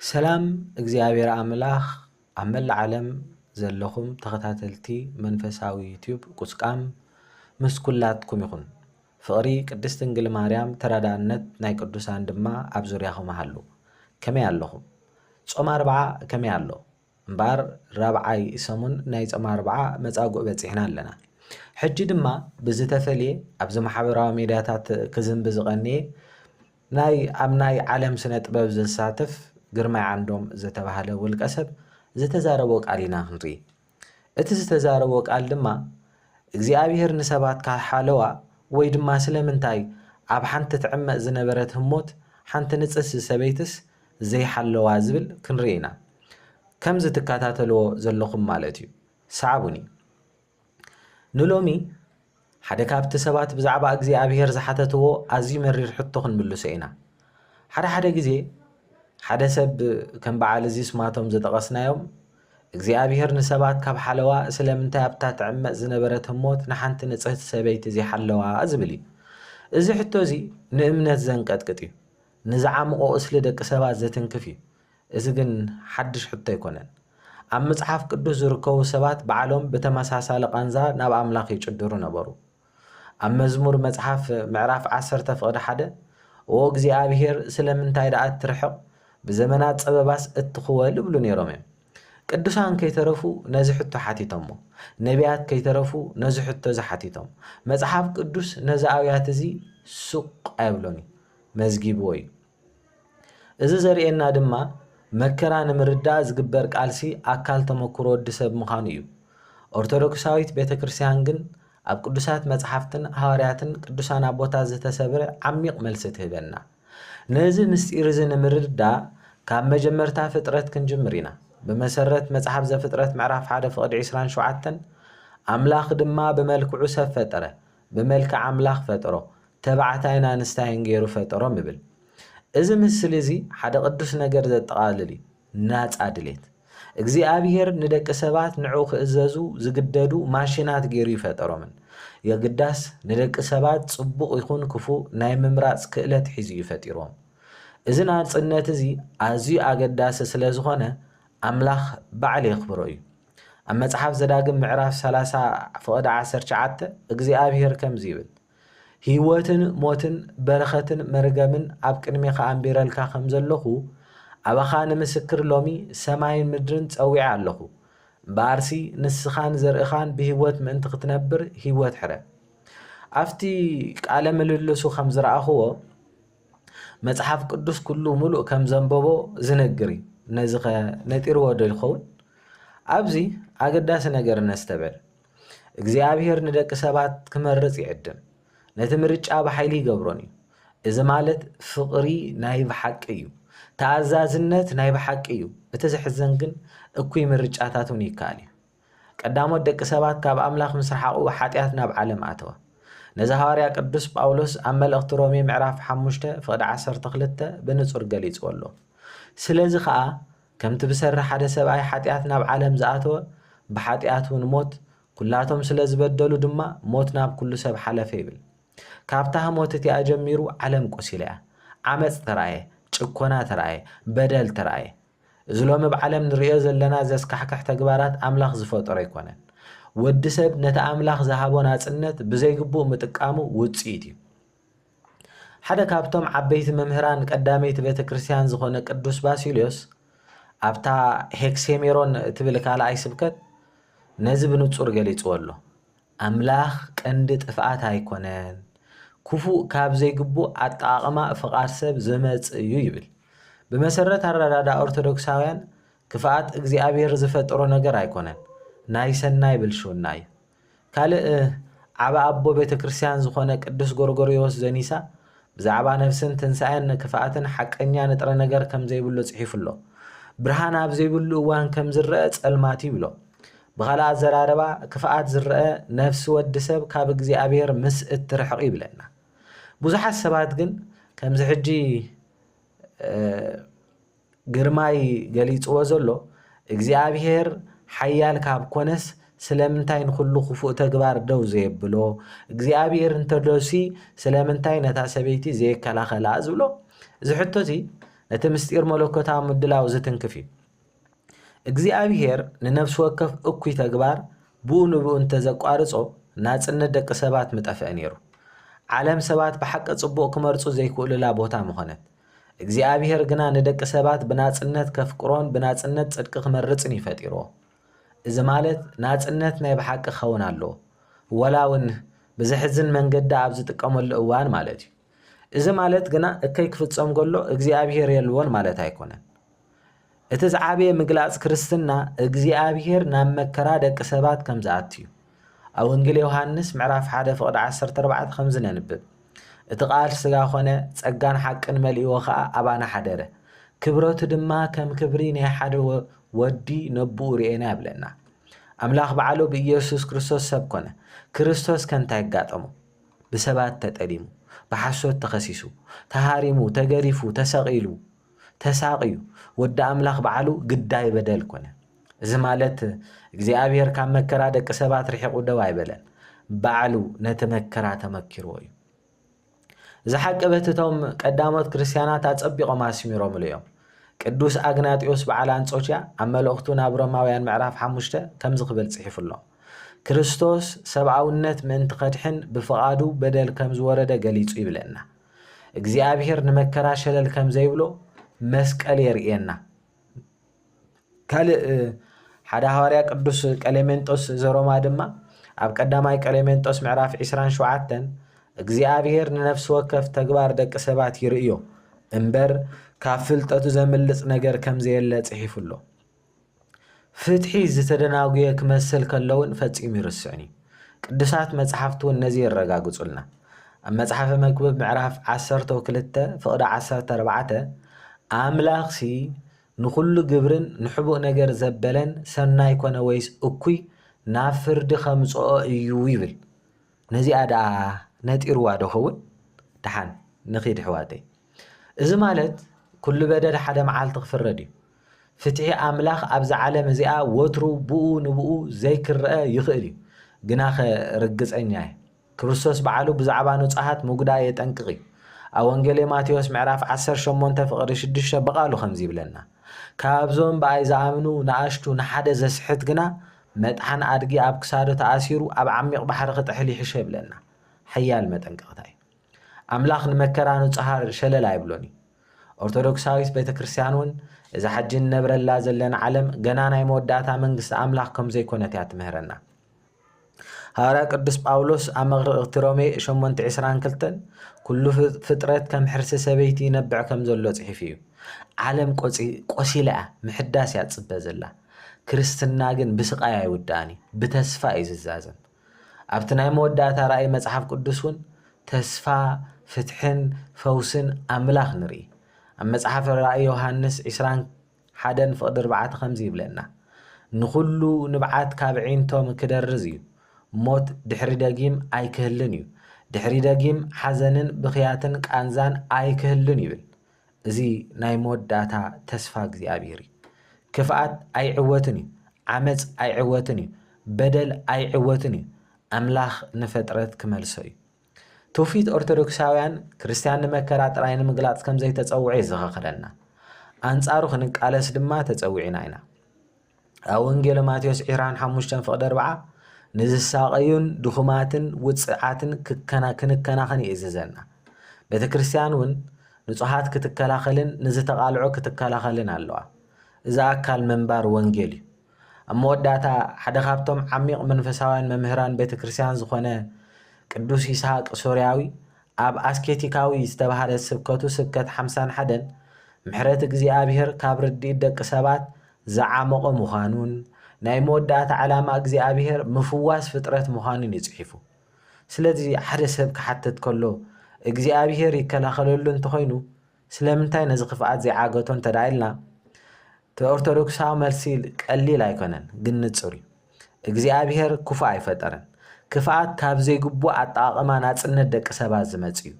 ሰላም እግዚአብሔር አምላኽ ኣብ መላእ ዓለም ዘለኹም ተኸታተልቲ መንፈሳዊ ዩቲዩብ ቁስቃም ምስ ኩላትኩም ይኹን። ፍቕሪ ቅድስት ድንግል ማርያም ተራዳእነት ናይ ቅዱሳን ድማ ኣብ ዙርያኹም ሃሉ። ከመይ ኣለኹም? ጾም ኣርብዓ ከመይ ኣሎ? እምበር ራብዓይ ሰሙን ናይ ጾም ኣርብዓ መጻጉዕ በፂሕና ኣለና። ሕጂ ድማ ብዝተፈልየ ኣብዚ ማሕበራዊ ሚድያታት ክዝንቢ ዝቐንየ ኣብ ናይ ዓለም ስነ ጥበብ ዝሳተፍ ግርማይ ዓንዶም ዝተባሃለ ውልቀ ሰብ ዝተዛረቦ ቃል ኢና ክንርኢ። እቲ ዝተዛረቦ ቃል ድማ እግዚኣብሔር ንሰባት ካልሓለዋ ወይ ድማ ስለምንታይ ኣብ ሓንቲ ትዕመቕ ዝነበረት ህሞት ሓንቲ ንፅስ ሰበይትስ ዘይሓለዋ ዝብል ክንርኢ ኢና። ከም ዝትከታተልዎ ዘለኹም ማለት እዩ። ሰዓቡኒ ንሎሚ ሓደ ካብቲ ሰባት ብዛዕባ እግዚኣብሔር ዝሓተትዎ ኣዝዩ መሪር ሕቶ ክንምልሶ ኢና። ሓደ ግዜ ሓደ ሰብ ከም በዓል እዚ ስማቶም ዝጠቐስናዮም እግዚኣብሔር ንሰባት ካብ ሓለዋ ስለምንታይ ኣብታ ትዕመቕ ዝነበረት ህሞት ንሓንቲ ንፅህቲ ሰበይቲ ዘይሓለዋ ዝብል እዩ። እዚ ሕቶ እዚ ንእምነት ዘንቀጥቅጥ እዩ። ንዝዓምቆ እስሊ ደቂ ሰባት ዘትንክፍ እዩ። እዚ ግን ሓድሽ ሕቶ ኣይኮነን። ኣብ መጽሓፍ ቅዱስ ዝርከቡ ሰባት በዓሎም ብተመሳሳሊ ቃንዛ ናብ ኣምላኽ ይጭድሩ ነበሩ። ኣብ መዝሙር መጽሓፍ ምዕራፍ 10 ፍቕዲ 1 ኦ እግዚኣብሔር ስለምንታይ ደኣ እትርሕቕ ብዘመናት ፀበባስ እትኽወል ይብሉ ነይሮም እዮም። ቅዱሳን ከይተረፉ ነዚ ሕቶ ሓቲቶሞ፣ ነቢያት ከይተረፉ ነዚ ሕቶ ዝሓቲቶም፣ መጽሓፍ ቅዱስ ነዚ ኣብያት እዚ ሱቕ ኣይብሎን መዝጊብዎ እዩ። እዚ ዘርእየና ድማ መከራ ንምርዳእ ዝግበር ቃልሲ ኣካል ተመክሮ ወዲ ሰብ ምዃኑ እዩ። ኦርቶዶክሳዊት ቤተክርስቲያን ግን ኣብ ቅዱሳት መጽሓፍትን ሃዋርያትን ቅዱሳን ኣቦታት ዝተሰብረ ዓሚቕ መልሲ ትህበና። ነዚ ምስጢር እዚ ንምርዳእ ካብ መጀመርታ ፍጥረት ክንጅምር ኢና። ብመሰረት መጽሓፍ ዘፍጥረት ምዕራፍ 1 ፍቕዲ 27 ኣምላኽ ድማ ብመልክዑ ሰብ ፈጠረ፣ ብመልክዕ ኣምላኽ ፈጠሮ፣ ተባዕታይን ኣንስታይን ገይሩ ፈጠሮም ይብል። እዚ ምስሊ እዚ ሓደ ቅዱስ ነገር ዘጠቓልል እዩ፣ ናፃ ድሌት። እግዚኣብሔር ንደቂ ሰባት ንዑ ክእዘዙ ዝግደዱ ማሽናት ገይሩ ይፈጠሮምን የግዳስ ንደቂ ሰባት ጽቡቕ ይኹን ክፉእ ናይ ምምራፅ ክእለት ሒዙ ይፈጢሮም። እዚ ናጽነት እዚ ኣዝዩ ኣገዳሲ ስለ ዝኾነ ኣምላኽ ባዕሉ የኽብሮ እዩ። ኣብ መጽሓፍ ዘዳግም ምዕራፍ 30 ፍቕዲ 19 እግዚኣብሔር ከምዚ ይብል፣ ህይወትን ሞትን በረኸትን መርገምን ኣብ ቅድሜኻ ኣንቢረልካ ከም ዘለኹ ኣባኻ ንምስክር ሎሚ ሰማይን ምድርን ፀዊዐ ኣለኹ። ባርሲ ንስኻን ዘርእኻን ብህይወት ምእንቲ ክትነብር ህይወት ሕረ። ኣብቲ ቃለ ምልልሱ ከም ዝረኣኽዎ መጽሓፍ ቅዱስ ኩሉ ሙሉእ ከም ዘንበቦ ዝነግር እዩ። ነዚ ኸ ነጢርዎ ዶ ይኸውን? ኣብዚ ኣገዳሲ ነገር ነስተብዕል። እግዚኣብሔር ንደቂ ሰባት ክመርፅ ይዕድም፣ ነቲ ምርጫ ብሓይሊ ይገብሮን እዩ። እዚ ማለት ፍቕሪ ናይ ብሓቂ እዩ፣ ተኣዛዝነት ናይ ብሓቂ እዩ። እቲ ዝሕዘን ግን እኩይ ምርጫታት እውን ይከኣል እዩ። ቀዳሞት ደቂ ሰባት ካብ ኣምላኽ ምስ ረሓቑ ሓጢኣት ናብ ዓለም ኣተወ። ነዚ ሃዋርያ ቅዱስ ጳውሎስ ኣብ መልእኽቲ ሮሜ ምዕራፍ 5 ፍቕዲ 12 ብንጹር ገሊጽዎ ኣሎ። ስለዚ ከዓ ከምቲ ብሰሪ ሓደ ሰብኣይ ሓጢኣት ናብ ዓለም ዝኣተወ ብሓጢኣት እውን ሞት፣ ኩላቶም ስለ ዝበደሉ ድማ ሞት ናብ ኩሉ ሰብ ሓለፈ ይብል። ካብታ ሞት እቲኣ ጀሚሩ ዓለም ቆሲላ እያ። ዓመፅ ተረኣየ፣ ጭኮና ተረኣየ፣ በደል ተረኣየ። እዚ ሎሚ ብዓለም ንሪኦ ዘለና ዘስካሕክሕ ተግባራት ኣምላኽ ዝፈጠሮ ኣይኮነን። ወዲ ሰብ ነቲ ኣምላኽ ዝሃቦ ናጽነት ብዘይግቡእ ምጥቃሙ ውፅኢት እዩ። ሓደ ካብቶም ዓበይቲ መምህራን ቀዳመይቲ ቤተ ክርስቲያን ዝኾነ ቅዱስ ባሲልዮስ ኣብታ ሄክሴሜሮን ትብል ካልኣይ ስብከት ነዚ ብንጹር ገሊጽዎ ኣሎ። ኣምላኽ ቀንዲ ጥፍኣት ኣይኮነን፣ ክፉእ ካብ ዘይግቡእ ኣጠቓቕማ ፍቓድ ሰብ ዝመጽእ እዩ ይብል። ብመሰረት ኣረዳዳ ኦርቶዶክሳውያን ክፍኣት እግዚኣብሔር ዝፈጠሮ ነገር ኣይኮነን፣ ናይ ሰናይ ብልሽውና እዩ። ካልእ ዓባ ኣቦ ቤተ ክርስቲያን ዝኾነ ቅዱስ ጎርጎርዮስ ዘኒሳ ብዛዕባ ነፍስን ትንሣኤን ክፍኣትን ሓቀኛ ንጥረ ነገር ከም ዘይብሉ ጽሒፉ ኣሎ። ብርሃን ኣብ ዘይብሉ እዋን ከም ዝረአ ጸልማት ይብሎ። ብኻልእ ኣዘራረባ ክፍኣት ዝረአ ነፍሲ ወዲ ሰብ ካብ እግዚኣብሔር ምስ እትርሕቕ ይብለና። ብዙሓት ሰባት ግን ከምዚ ሕጂ ግርማይ ገሊጽዎ ዘሎ እግዚኣብሔር ሓያል ካብ ኮነስ ስለምንታይ ንኹሉ ክፉእ ተግባር ደው ዘየብሎ እግዚኣብሔር እንተደሲ ስለምንታይ ነታ ሰበይቲ ዘየከላኸላ ዝብሎ እዚ ሕቶ እዚ ነቲ ምስጢር መለኮታዊ ምድላው ዝትንክፍ እዩ። እግዚኣብሔር ንነፍሲ ወከፍ እኩይ ተግባር ብኡ ንብኡ እንተዘቋርጾ ናጽነት ደቂ ሰባት ምጠፍአ ነይሩ። ዓለም ሰባት ብሓቂ ጽቡቕ ክመርጹ ዘይክእሉላ ቦታ ምኾነት። እግዚኣብሔር ግና ንደቂ ሰባት ብናጽነት ከፍቅሮን ብናጽነት ጽድቂ ክመርጽን ይፈጢርዎ። እዚ ማለት ናጽነት ናይ ብሓቂ ክኸውን ኣለዎ፣ ወላ እውን ብዘሕዝን መንገዲ ኣብ ዝጥቀመሉ እዋን ማለት እዩ። እዚ ማለት ግና እከይ ክፍጸም ከሎ እግዚኣብሔር የልዎን ማለት ኣይኮነን። እቲ ዝዓበየ ምግላጽ ክርስትና እግዚኣብሔር ናብ መከራ ደቂ ሰባት ከም ዝኣትዩ ኣብ ወንጌል ዮሃንስ ምዕራፍ 1:14 ከም ዝነንብብ እቲ ቃል ሥጋ ኾነ ጸጋን ሓቅን መሊእዎ ኸዓ ኣባና ሓደረ ክብረቱ ድማ ከም ክብሪ ናይ ሓደ ወዲ ነብኡ ርኤና ይብለና። ኣምላኽ በዓሉ ብኢየሱስ ክርስቶስ ሰብ ኮነ። ክርስቶስ ከንታይ ኣጋጠሙ? ብሰባት ተጠሊሙ፣ ብሓሶት ተኸሲሱ፣ ተሃሪሙ፣ ተገሪፉ፣ ተሰቒሉ፣ ተሳቕዩ ወዲ ኣምላኽ በዓሉ ግዳይ በደል ኮነ። እዚ ማለት እግዚኣብሔር ካብ መከራ ደቂ ሰባት ርሒቑ ደው ኣይበለን፣ ባዕሉ ነቲ መከራ ተመኪርዎ እዩ። እዚ ሓቂ በትቶም ቀዳሞት ክርስቲያናት ኣጸቢቖም ኣስሚሮምሉ እዮም። ቅዱስ ኣግናጢዮስ በዓል አንጾኪያ ኣብ መልእኽቱ ናብ ሮማውያን ምዕራፍ 5 ከምዚ ክብል ጽሒፉ ኣሎ። ክርስቶስ ሰብኣውነት ምእንቲ ኸድሕን ብፍቓዱ በደል ከም ዝወረደ ገሊጹ ይብለና። እግዚኣብሔር ንመከራ ሸለል ከም ዘይብሎ መስቀል የርእየና። ካልእ ሓደ ሐዋርያ ቅዱስ ቀሌሜንጦስ ዘሮማ ድማ ኣብ ቀዳማይ ቀሌሜንጦስ ምዕራፍ 27 እግዚኣብሔር ንነፍሲ ወከፍ ተግባር ደቂ ሰባት ይርእዮ እምበር ካብ ፍልጠቱ ዘምልጽ ነገር ከም ዘየለ ጽሒፉ ኣሎ። ፍትሒ ዝተደናጉየ ክመስል ከለውን ፈጺሙ ይርስዕን እዩ። ቅዱሳት መጽሓፍቲ እውን ነዚ የረጋግጹልና። ኣብ መጽሓፈ መክብብ ምዕራፍ 12:14 ኣምላኽሲ ንኹሉ ግብርን ንሕቡእ ነገር ዘበለን ሰናይ ኮነ ወይስ እኩይ ናብ ፍርዲ ከምጽኦ እዩ ይብል። ነዚኣ ደኣ ነጢርዋ ደኸውን ድሓን ንኺድ ሕዋተይ። እዚ ማለት ኩሉ በደል ሓደ መዓልቲ ክፍረድ እዩ። ፍትሒ ኣምላኽ ኣብዚ ዓለም እዚኣ ወትሩ ብኡ ንብኡ ዘይክርአ ይኽእል እዩ። ግና ርግፀኛ እየ ክርስቶስ በዓሉ ብዛዕባ ንጹሓት ምጉዳይ የጠንቅቕ እዩ። ኣብ ወንጌል ማቴዎስ ምዕራፍ 18:6 በቓሉ ከምዚ ይብለና፣ ካብዞም ብኣይ ዝኣምኑ ንኣሽቱ ንሓደ ዘስሕት ግና መጥሓን ኣድጊ ኣብ ክሳዱ ተኣሲሩ ኣብ ዓሚቕ ባሕሪ ክጥሕል ይሕሸ ይብለና። ሓያል መጠንቀቕታ እዩ። ኣምላኽ ንመከራ ንጹሓት ሸለል ኣይብሎን እዩ። ኦርቶዶክሳዊት ቤተ ክርስቲያን እውን እዛ ሓጂ ንነብረላ ዘለና ዓለም ገና ናይ መወዳእታ መንግስቲ ኣምላኽ ከም ዘይኮነት እያ ትምህረና። ሐዋርያ ቅዱስ ጳውሎስ ኣብ መልእኽቲ ሮሜ 8:22 ኩሉ ፍጥረት ከም ሕርሲ ሰበይቲ ይነብዕ ከም ዘሎ ጽሒፍ እዩ። ዓለም ቆሲላ ምሕዳስ እያ ትጽበ ዘላ። ክርስትና ግን ብስቃይ ኣይውዳእን እዩ፣ ብተስፋ እዩ ዝዛዘን። ኣብቲ ናይ መወዳእታ ራእይ መጽሓፍ ቅዱስ እውን ተስፋ ፍትሕን ፈውስን ኣምላኽ ንርኢ። ኣብ መጽሓፍ ራእይ ዮሃንስ 21:4 ከምዚ ይብለና፣ ንኹሉ ንብዓት ካብ ዒንቶም ክደርዝ እዩ፣ ሞት ድሕሪ ደጊም ኣይክህልን እዩ፣ ድሕሪ ደጊም ሓዘንን ብኽያትን ቃንዛን ኣይክህልን ይብል። እዚ ናይ መወዳእታ ተስፋ እግዚኣብሔር እዩ። ክፍኣት ኣይዕወትን እዩ፣ ዓመፅ ኣይዕወትን እዩ፣ በደል ኣይዕወትን እዩ። ኣምላኽ ንፍጥረት ክመልሶ እዩ። ትውፊት ኦርቶዶክሳውያን ክርስቲያን ንመከራ ጥራይ ንምግላጽ ከም ዘይተጸውዐ ይዘኻኽረና። ኣንጻሩ ክንቃለስ ድማ ተጸዊዕና ኢና። ኣብ ወንጌል ማቴዎስ 25:4 ንዝሳቀዩን ድኹማትን ውፅዓትን ክንከናኸን ይእዝዘና። ቤተ ክርስቲያን እውን ንጹሓት ክትከላኸልን ንዝተቓልዑ ክትከላኸልን ኣለዋ። እዚ ኣካል መንባር ወንጌል እዩ። ኣብ መወዳእታ ሓደ ካብቶም ዓሚቕ መንፈሳውያን መምህራን ቤተ ክርስቲያን ዝኾነ ቅዱስ ይስሐቅ ሶርያዊ ኣብ ኣስኬቲካዊ ዝተባሃለ ስብከቱ ስብከት 51 ምሕረት እግዚኣብሔር ካብ ርድኢት ደቂ ሰባት ዝዓመቐ ምዃኑን ናይ መወዳእታ ዓላማ እግዚኣብሔር ምፍዋስ ፍጥረት ምዃኑን ይጽሒፉ። ስለዚ ሓደ ሰብ ክሓትት ከሎ እግዚኣብሔር ይከላኸለሉ እንተኮይኑ ስለምንታይ ነዚ ክፍኣት ዘይዓገቶ እንተዳኢልና ኦርቶዶክሳዊ መልሲ ቀሊል ኣይኮነን ግን ንጹር እዩ እግዚኣብሔር ክፉእ ኣይፈጠረን ክፍኣት ካብ ዘይግቡእ ኣጠቓቕማ ናጽነት ደቂ ሰባት ዝመጽ እዩ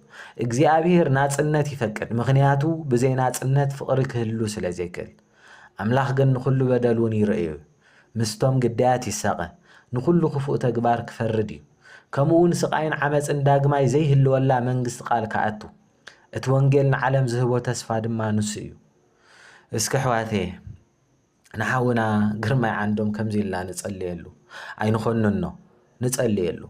እግዚኣብሔር ናጽነት ይፈቅድ ምክንያቱ ብዘይ ናጽነት ፍቕሪ ክህሉ ስለ ዘይክእል ኣምላኽ ግን ንኹሉ በደል እውን ይርእዩ ምስቶም ግዳያት ይሰቐ ንኹሉ ክፉእ ተግባር ክፈርድ እዩ ከምኡውን ስቃይን ዓመፅን ዳግማይ ዘይህልወላ መንግስቲ ቃል ከኣቱ እቲ ወንጌል ንዓለም ዝህቦ ተስፋ ድማ ንሱ እዩ እስኪ ኣሕዋተየ ንሓውና ግርማይ ዓንዶም ከምዚ ኢልና ንጸልየሉ ኣይንኾንኖ ንጸልየሉ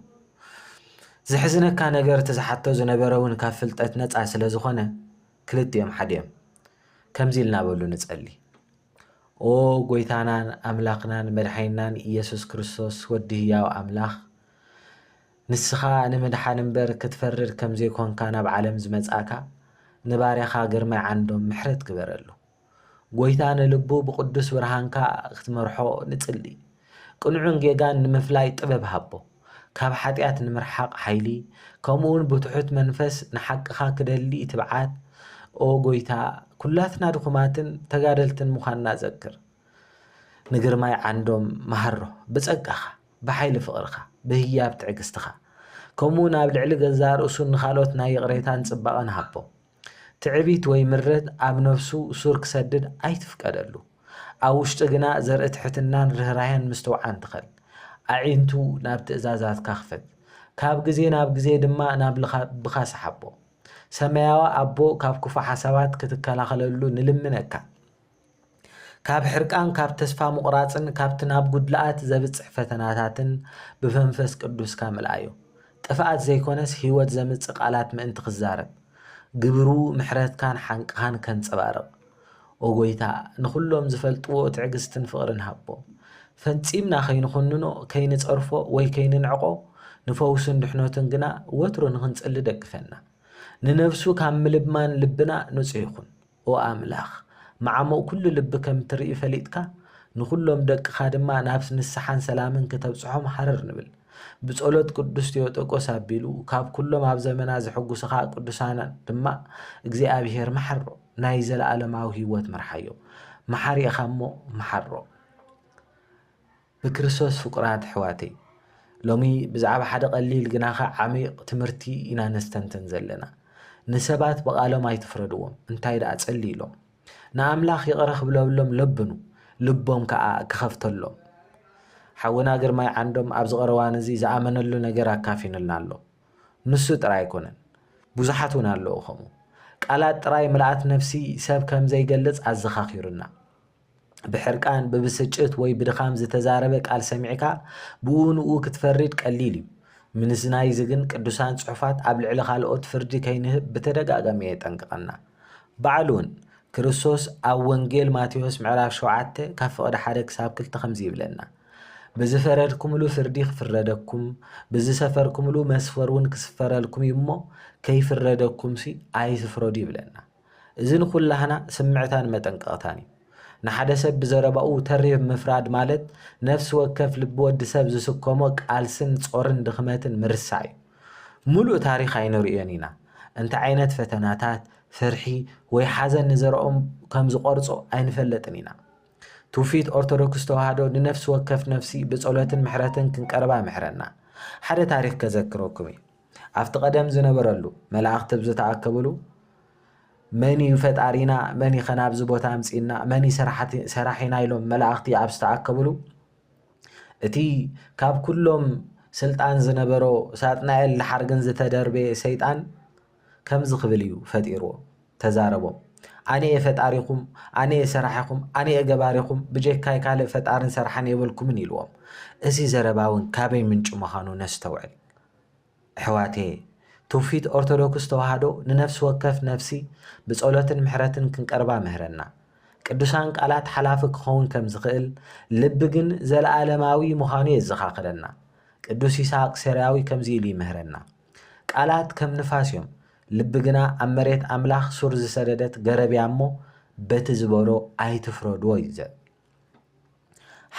ዝሕዝነካ ነገር ተዝሓቶ ዝነበረ እውን ካብ ፍልጠት ነፃ ስለ ዝኾነ ክልቲኦም ሓድዮም ከምዚ ኢልና በሉ ንጸሊ ኦ ጎይታናን ኣምላኽናን መድሓይናን ኢየሱስ ክርስቶስ ወዲ ህያው ኣምላኽ ንስኻ ንምድሓን እምበር ክትፈርድ ከም ዘይኮንካ ናብ ዓለም ዝመጻእካ ንባርያኻ ግርማይ ዓንዶም ምሕረት ግበረሉ ጎይታ ንልቡ ብቅዱስ ብርሃንካ ክትመርሖ ንጽሊ ቅንዑን ጌጋን ንምፍላይ ጥበብ ሃቦ ካብ ሓጢኣት ንምርሓቕ ሓይሊ ከምኡውን ብትሑት መንፈስ ንሓቅኻ ክደሊ ትብዓት ኦ ጎይታ ኩላትና ድኹማትን ተጋደልትን ምዃንና ዘክር ንግርማይ ዓንዶም መሃሮ ብጸጋኻ ብሓይሊ ፍቕርኻ ብህያብ ትዕግስትኻ ከምኡውን ኣብ ልዕሊ ገዛ ርእሱን ንኻልኦት ናይ ቅሬታን ጽባቐን ሃቦ ትዕቢት ወይ ምረት ኣብ ነፍሱ ሱር ክሰድድ ኣይትፍቀደሉ ኣብ ውሽጢ ግና ዘርኢ ትሕትናን ርህራሄን ምስተውዓን ትኽእል ኣዒንቱ ናብ ትእዛዛትካ ክፈት ካብ ግዜ ናብ ግዜ ድማ ናብ ልኻብኻ ሰሓቦ ሰማያዊ ኣቦ ካብ ክፉእ ሓሳባት ክትከላኸለሉ ንልምነካ ካብ ሕርቃን ካብ ተስፋ ምቑራፅን ካብቲ ናብ ጉድለኣት ዘብፅሕ ፈተናታትን ብመንፈስ ቅዱስካ ምልኣዮ ጥፍኣት ዘይኮነስ ህይወት ዘምፅእ ቃላት ምእንቲ ክዛረብ ግብሩ ምሕረትካን ሓንቅኻን ከንፀባርቕ ኦ ጎይታ ንኹሎም ዝፈልጥዎ ትዕግስትን ፍቕርን ሃቦ ፈንፂምና ከይንኹንኖ ከይንፀርፎ ወይ ከይንንዕቆ ንፈውስን ድሕነትን ግና ወትሮ ንክንጽሊ ደግፈና ንነፍሱ ካብ ምልብማን ልብና ንጹህ ይኹን ኦ ኣምላኽ መዓሞቕ ኩሉ ልቢ ከም ትርኢ ፈሊጥካ ንኹሎም ደቅኻ ድማ ናብ ንስሓን ሰላምን ከተብፅሖም ሓረር ንብል ብጸሎት ቅዱስ ቴዎጦቆስ ኣቢሉ ካብ ኩሎም ኣብ ዘመና ዝሕጉስኻ ቅዱሳን ድማ እግዚኣብሔር መሓሮ ናይ ዘለዓለማዊ ህይወት መርሓዮ መሓሪእኻ እሞ መሓሮ ብክርስቶስ ፍቁራት ኣሕዋተይ ሎሚ ብዛዕባ ሓደ ቀሊል ግናኸ ዓሚቕ ትምህርቲ ኢና ነስተንትን ዘለና ንሰባት በቃሎም ኣይትፍረድዎም እንታይ ደኣ ጸሊ ኢሎም ንኣምላኽ ይቕረ ክብለብሎም ለብኑ ልቦም ከዓ ክኸፍተሎም ሓውና ግርማይ ዓንዶም ኣብ ዝቐረዋን እዚ ዝኣመነሉ ነገር ኣካፊኑልና ኣሎ ንሱ ጥራይ ኣይኮነን ብዙሓት እውን ኣለዉ ከምኡ ቃላት ጥራይ ምልኣት ነፍሲ ሰብ ከም ዘይገልጽ ኣዘኻኺሩና ብሕርቃን ብብስጭት ወይ ብድኻም ዝተዛረበ ቃል ሰሚዕካ ብኡንኡ ክትፈርድ ቀሊል እዩ ምንዝናይ ዝግን ቅዱሳን ጽሑፋት ኣብ ልዕሊ ካልኦት ፍርዲ ከይንህብ ብተደጋጋሚ የጠንቅቐና በዓሉ እውን ክርስቶስ ኣብ ወንጌል ማቴዎስ ምዕራፍ 7 ካብ ፍቕዲ 1 ክሳብ 2 ከምዚ ይብለና ብዝፈረድኩምሉ ፍርዲ ክፍረደኩም ብዝሰፈርኩምሉ መስፈር እውን ክስፈረልኩም እዩ እሞ ከይፍረደኩምሲ ኣይትፍረዱ ይብለና እዚ ንኩላህና ስምዕታን መጠንቀቕታን እዩ ንሓደ ሰብ ብዘረባኡ ተሪብ ምፍራድ ማለት ነፍሲ ወከፍ ልቢ ወዲ ሰብ ዝስከሞ ቃልስን ጾርን ድኽመትን ምርሳዕ እዩ ሙሉእ ታሪኽ ኣይንሪኦን ኢና እንታይ ዓይነት ፈተናታት ፍርሒ ወይ ሓዘን ንዘርኦም ከም ዝቆርጾ ኣይንፈለጥን ኢና ትውፊት ኦርቶዶክስ ተዋህዶ ንነፍሲ ወከፍ ነፍሲ ብጸሎትን ምሕረትን ክንቀርባ ምሕረና ሓደ ታሪክ ከዘክረኩም እዩ ኣብቲ ቀደም ዝነበረሉ መላእኽቲ ብዝተኣከብሉ መን እዩ ፈጣሪና መን ይኸናብ ዝቦታ ኣምፂና መን ሰራሒና ኢሎም መላእኽቲ ኣብ ዝተኣከብሉ እቲ ካብ ኩሎም ስልጣን ዝነበሮ ሳጥናኤል ለሓርግን ዝተደርበየ ሰይጣን ከምዚ ክብል እዩ ፈጢርዎ ተዛረቦም ኣነ ፈጣሪኹም ኣነ ሰራሒኹም ኣነ ገባሪኹም ብጀካይ ካልእ ፈጣርን ሰራሕን የበልኩምን ኢልዎም እዚ ዘረባውን ካበይ ምንጭ ምዃኑ ነስተውዕል ኣሕዋቴ ትውፊት ኦርቶዶክስ ተዋህዶ ንነፍሲ ወከፍ ነፍሲ ብጸሎትን ምሕረትን ክንቀርባ ምህረና ቅዱሳን ቃላት ሓላፊ ክኸውን ከም ዝኽእል ልቢ ግን ዘለዓለማዊ ምዃኑ የዘኻኽረና ቅዱስ ይስሐቅ ሰራዊ ከምዚ ኢሉ ይምህረና ቃላት ከም ንፋስ እዮም ልቢ ግና ኣብ መሬት ኣምላኽ ሱር ዝሰደደት ገረብያ እሞ በቲ ዝበሮ ኣይትፍረድዎ ይዘ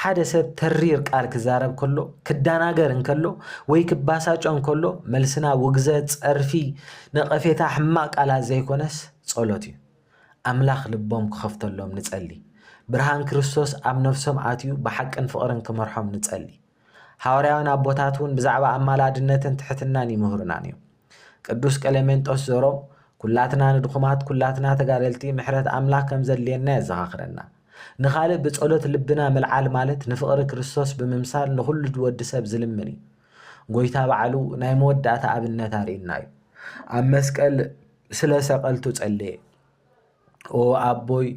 ሓደ ሰብ ተሪር ቃል ክዛረብ ከሎ ክዳናገር እንከሎ ወይ ክባሳጮ እንከሎ መልስና ውግዘት ፀርፊ ነቐፌታ ሕማቅ ቃላት ዘይኮነስ ጸሎት እዩ ኣምላኽ ልቦም ክኸፍተሎም ንጸሊ ብርሃን ክርስቶስ ኣብ ነፍሶም ኣትዩ ብሓቅን ፍቕርን ክመርሖም ንጸሊ ሐዋርያውን ኣቦታት እውን ብዛዕባ ኣማላድነትን ትሕትናን ይምህሩና እዮም ቅዱስ ቀሌሜንጦስ ዘሮም ኩላትና ንድኹማት ኩላትና ተጋደልቲ ምሕረት ኣምላኽ ከም ዘድልየና የዘኻኽረና ንኻልእ ብጸሎት ልብና መልዓል ማለት ንፍቕሪ ክርስቶስ ብምምሳል ንኹሉ ወዲ ሰብ ዝልምን እዩ ጎይታ በዓሉ ናይ መወዳእታ ኣብነት ኣርኢና እዩ ኣብ መስቀል ስለ ሰቐልቱ ጸለየ ኦ ኣቦይ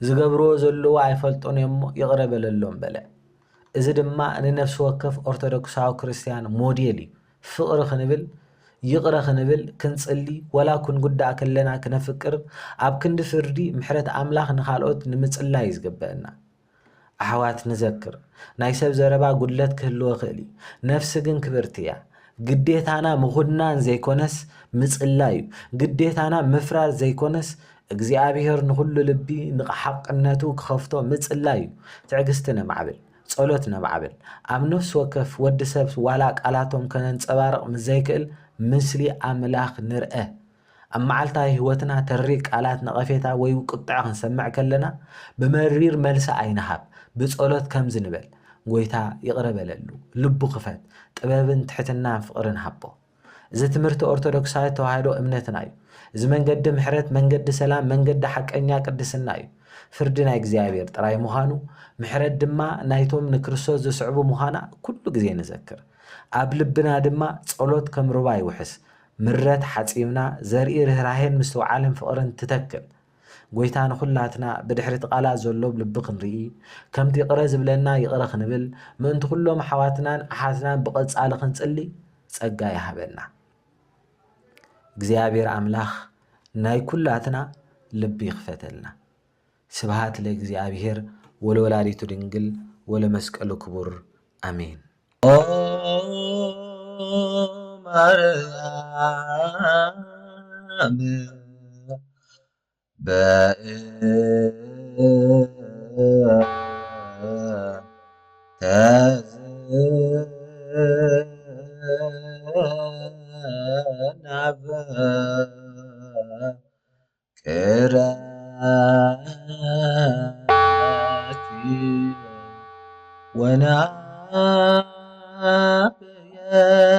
ዝገብርዎ ዘለዎ ኣይፈልጦን እሞ ይቕረ በለሎም በለ እዚ ድማ ንነፍሲ ወከፍ ኦርቶዶክሳዊ ክርስቲያን ሞዴል እዩ ፍቕሪ ክንብል ይቕረ ክንብል ክንጽሊ ወላ ክንጉዳእ ከለና ክነፍቅር ኣብ ክንዲ ፍርዲ ምሕረት ኣምላኽ ንኻልኦት ንምጽላይ ዝግበአና ኣሕዋት ንዘክር ናይ ሰብ ዘረባ ጉድለት ክህልዎ ክእል እዩ ነፍሲ ግን ክብርቲ እያ ግዴታና ምኹድናን ዘይኮነስ ምጽላይ እዩ ግዴታና ምፍራር ዘይኮነስ እግዚኣብሔር ንኹሉ ልቢ ንሓቅነቱ ክኸፍቶ ምጽላይ እዩ ትዕግስቲ ነማዕብል ጸሎት ነማዕብል ኣብ ነፍሲ ወከፍ ወዲ ሰብ ዋላ ቃላቶም ከነንጸባርቕ ምዘይክእል ምስሊ ኣምላኽ ንርአ ኣብ መዓልታዊ ህይወትና ተሪር ቃላት ነቐፌታ ወይ ቁጣዕ ክንሰምዕ ከለና ብመሪር መልሲ ኣይንሃብ ብጸሎት ከም ዝንበል ጎይታ ይቕረ በለሉ ልቡ ክፈት ጥበብን ትሕትናን ፍቕርን ሃቦ እዚ ትምህርቲ ኦርቶዶክሳዊ ተዋህዶ እምነትና እዩ እዚ መንገዲ ምሕረት መንገዲ ሰላም መንገዲ ሓቀኛ ቅድስና እዩ ፍርዲ ናይ እግዚኣብሔር ጥራይ ምዃኑ ምሕረት ድማ ናይቶም ንክርስቶስ ዝስዕቡ ምዃና ኩሉ ግዜ ንዘክር ኣብ ልብና ድማ ጸሎት ከም ሩባ ይውሕስ ምረት ሓጺብና ዘርኢ ርህራሄን ምስትውዓልን ፍቕርን ትተክል ጎይታ ንኹላትና ብድሕሪት ቃላት ዘሎ ልቢ ክንርኢ ከምቲ ይቕረ ዝብለና ይቕረ ክንብል ምእንቲ ኩሎም ኣሕዋትናን ኣሓትናን ብቐጻሊ ክንጽሊ ጸጋ ይሃበና እግዚአብሔር ኣምላኽ ናይ ኩላትና ልቢ ይኽፈተልና ስብሃት ለእግዚአብሔር ወለወላዲቱ ድንግል ወለመስቀሉ ክቡር አሜን ማርያም ወናብየ